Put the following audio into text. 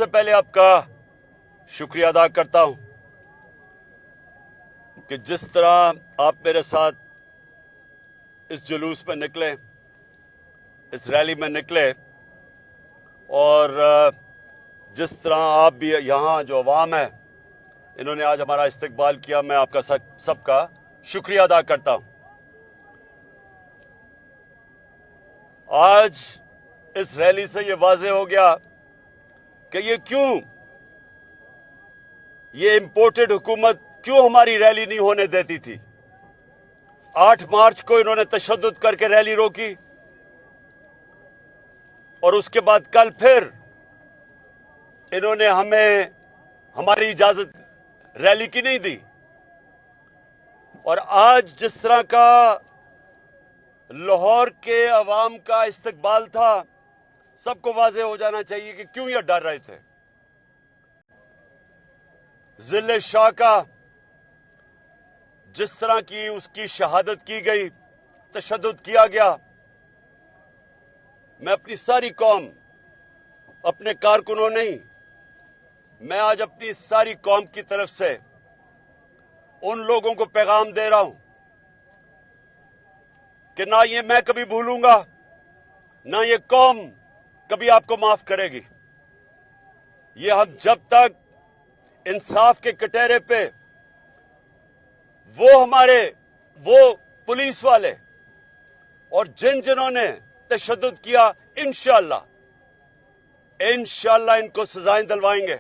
سے پہلے آپ کا شکریہ ادا کرتا ہوں کہ جس طرح آپ میرے ساتھ اس جلوس میں نکلے، اس ریلی میں نکلے، اور جس طرح آپ بھی یہاں جو عوام ہے انہوں نے آج ہمارا استقبال کیا، میں آپ کا سب کا شکریہ ادا کرتا ہوں۔ آج اس ریلی سے یہ واضح ہو گیا کہ یہ امپورٹڈ حکومت کیوں ہماری ریلی نہیں ہونے دیتی تھی۔ 8 مارچ کو انہوں نے تشدد کر کے ریلی روکی، اور اس کے بعد کل پھر انہوں نے ہمیں ہماری اجازت ریلی کی نہیں دی۔ اور آج جس طرح کا لاہور کے عوام کا استقبال تھا، سب کو واضح ہو جانا چاہیے کہ کیوں یہ ڈر رہے تھے۔ ذل شاہ کا جس طرح کی اس کی شہادت کی گئی، تشدد کیا گیا، میں اپنی ساری قوم، اپنے کارکنوں نہیں، میں آج اپنی ساری قوم کی طرف سے ان لوگوں کو پیغام دے رہا ہوں کہ نہ یہ میں کبھی بھولوں گا، نہ یہ قوم کبھی آپ کو معاف کرے گی۔ یہ ہم جب تک انصاف کے کٹہرے پہ وہ پولیس والے اور جنہوں نے تشدد کیا، انشاءاللہ ان کو سزائیں دلوائیں گے۔